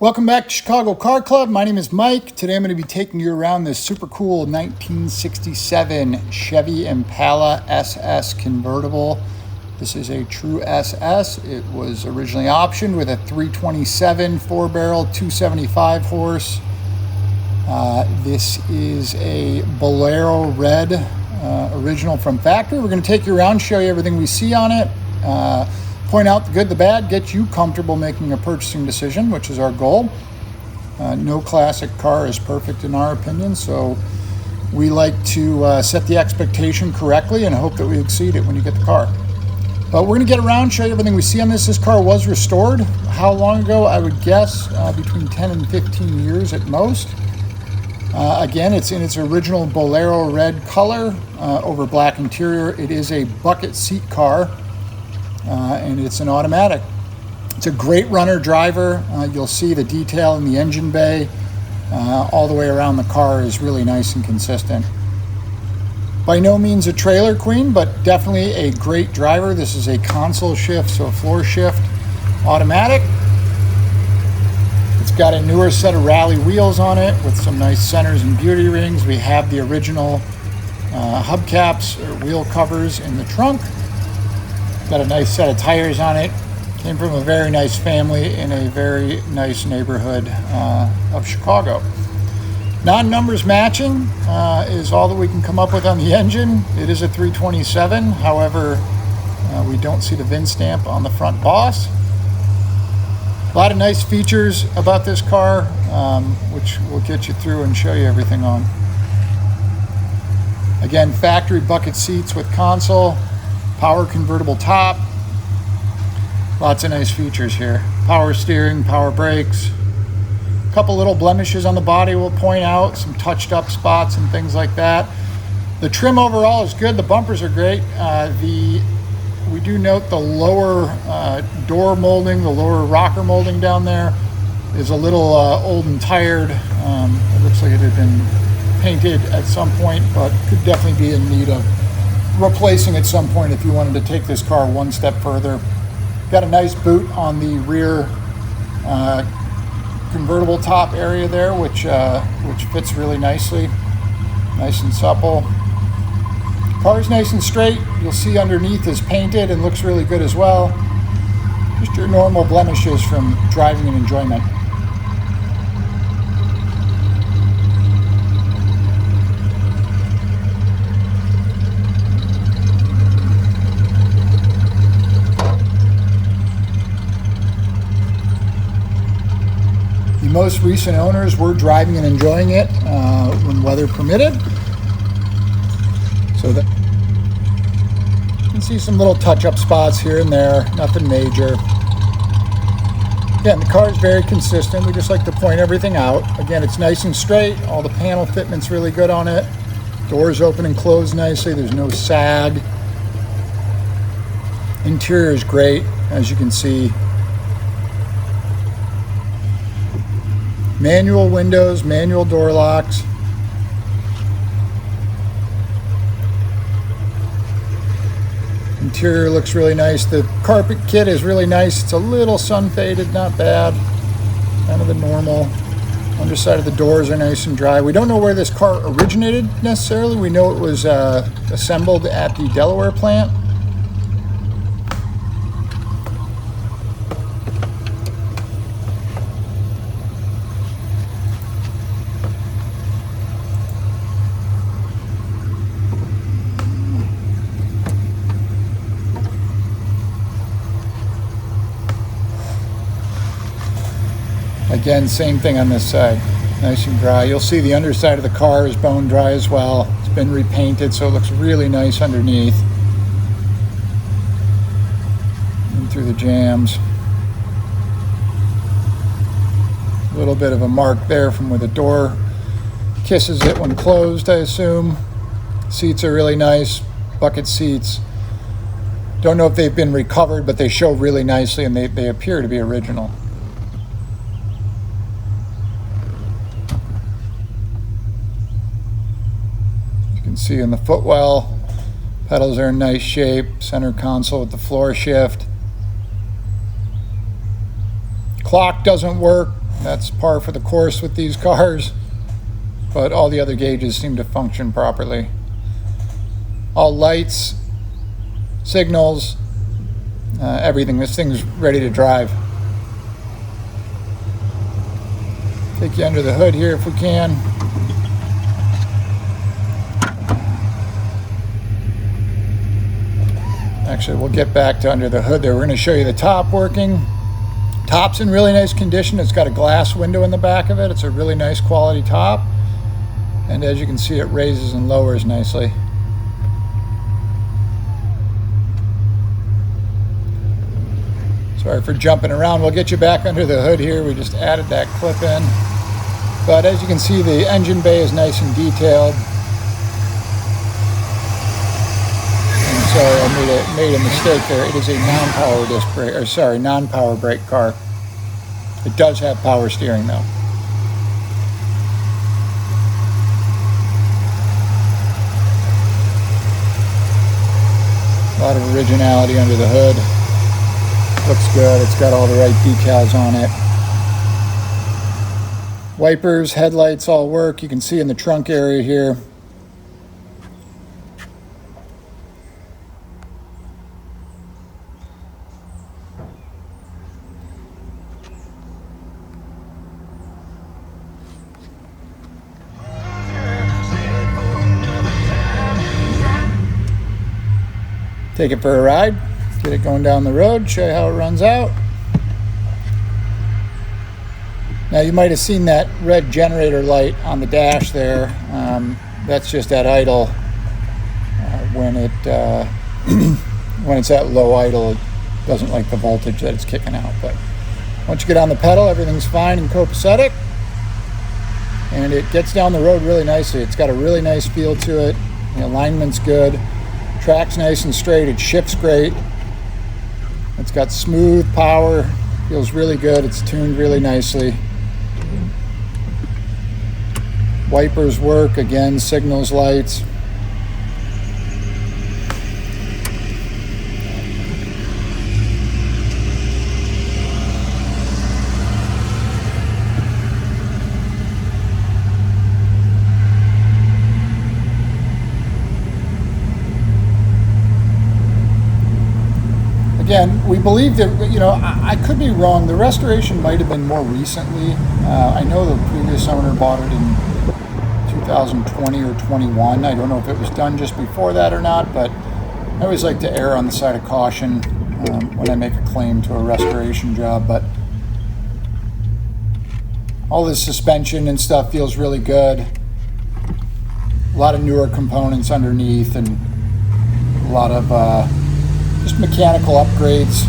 Welcome back to Chicago Car Club. My name is Mike. Today I'm going to be taking you around this super cool 1967 Chevy Impala SS convertible. This is a true SS. It was originally optioned with a 327 4-barrel, 275 horse. This is a Bolero Red original from factory. We're going to take you around, show you everything we see on it. Point out the good, the bad, get you comfortable making a purchasing decision, which is our goal. No classic car is perfect in our opinion, so we like to set the expectation correctly and hope that we exceed it when you get the car. But we're going to get around, show you everything we see on this. This car was restored. How long ago? I would guess between 10 and 15 years at most. Again, it's in its original Bolero Red color over black interior. It is a bucket seat car. And it's an automatic. It's a great runner driver. You'll see the detail in the engine bay all the way around the car is really nice and consistent. By no means a trailer queen, but definitely a great driver. This is a console shift, so a floor shift automatic. It's got a newer set of rally wheels on it with some nice centers and beauty rings. We have the original hubcaps or wheel covers in the trunk. Got a nice set of tires on it. Came from a very nice family in a very nice neighborhood of Chicago. Non-numbers matching is all that we can come up with on the engine. It is a 327. However, we don't see the VIN stamp on the front boss. A lot of nice features about this car, which we'll get you through and show you everything on. Again, factory bucket seats with console. Power convertible top. Lots of nice features here. Power steering, power brakes. A couple little blemishes on the body we'll point out. Some touched up spots and things like that. The trim overall is good. The bumpers are great. We do note the lower door molding, the lower rocker molding down there is a little old and tired. It looks like it had been painted at some point, but could definitely be in need of replacing at some point if you wanted to take this car one step further. Got a nice boot on the rear convertible top area there, which fits really nicely, nice and supple. Car's nice and straight. You'll see underneath is painted and looks really good as well. Just your normal blemishes from driving and enjoyment. Most recent owners were driving and enjoying it when weather permitted. So that you can see some little touch-up spots here and there, nothing major. Again, the car is very consistent. We just like to point everything out. Again, it's nice and straight. All the panel fitment's really good on it. Doors open and close nicely. There's no sag. Interior is great, as you can see. Manual windows, manual door locks. Interior looks really nice. The carpet kit is really nice. It's a little sun faded, not bad. Kind of the normal. Underside of the doors are nice and dry. We don't know where this car originated necessarily. We know it was assembled at the Delaware plant. Again, same thing on this side, nice and dry. You'll see the underside of the car is bone dry as well. It's been repainted, so it looks really nice underneath. And through the jams. A little bit of a mark there from where the door kisses it when closed, I assume. Seats are really nice, bucket seats. Don't know if they've been recovered, but they show really nicely and they appear to be original. See in the footwell, pedals are in nice shape, center console with the floor shift. Clock doesn't work, That's par for the course with these cars, but all the other gauges seem to function properly. All lights, signals, everything. This thing's ready to drive. Take you under the hood here if we can. Actually, we'll get back to under the hood there. We're going to show you the top working. Top's in really nice condition. It's got a glass window in the back of it. It's a really nice quality top. And as you can see, it raises and lowers nicely. Sorry for jumping around. We'll get you back under the hood here. We just added that clip in. But as you can see, the engine bay is nice and detailed. And sorry, I made a mistake there. It is a non-power disc brake, or sorry, non-power brake car. It does have power steering though. A lot of originality under the hood. Looks good. It's got all the right decals on it. Wipers, headlights all work. You can see in the trunk area here. Take it for a ride. Get it going down the road, show you how it runs out. Now you might have seen that red generator light on the dash there. That's just at idle. When it's at low idle, it doesn't like the voltage that it's kicking out. But once you get on the pedal, everything's fine and copacetic. And it gets down the road really nicely. It's got a really nice feel to it. The alignment's good. Track's nice and straight. It shifts great. It's got smooth power, feels really good. It's tuned really nicely. Wipers work, again, signals, lights. Again, we believe that, I could be wrong. The restoration might have been more recently. I know the previous owner bought it in 2020 or 21. I don't know if it was done just before that or not, but I always like to err on the side of caution when I make a claim to a restoration job. But all this suspension and stuff feels really good. A lot of newer components underneath and a lot of just mechanical upgrades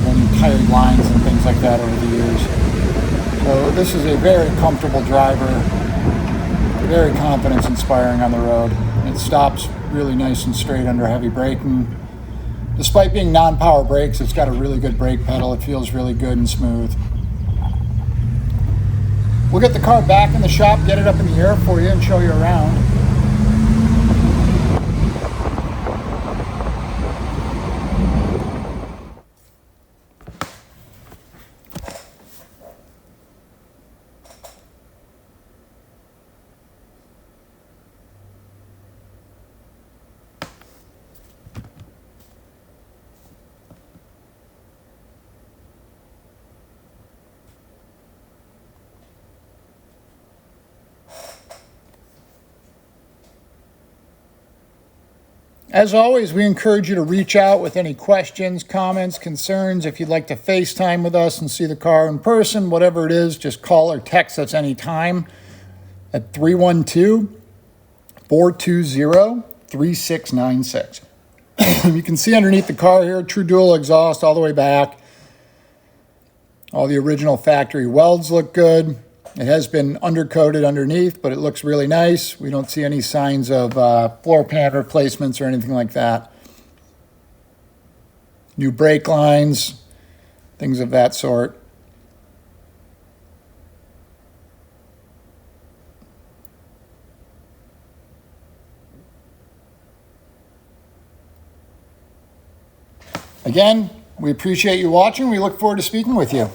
and carried lines and things like that over the years. So this is a very comfortable driver, very confidence inspiring on the road. It stops really nice and straight under heavy braking. Despite being non-power brakes, it's got a really good brake pedal. It feels really good and smooth. We'll get the car back in the shop, get it up in the air for you and show you around. As always, we encourage you to reach out with any questions, comments, concerns. If you'd like to FaceTime with us and see the car in person, whatever it is, just call or text us anytime at 312-420-3696. You can see underneath the car here, true dual exhaust all the way back. All the original factory welds look good. It has been undercoated underneath, but it looks really nice. We don't see any signs of floor pan replacements or anything like that. New brake lines, things of that sort. Again, we appreciate you watching. We look forward to speaking with you.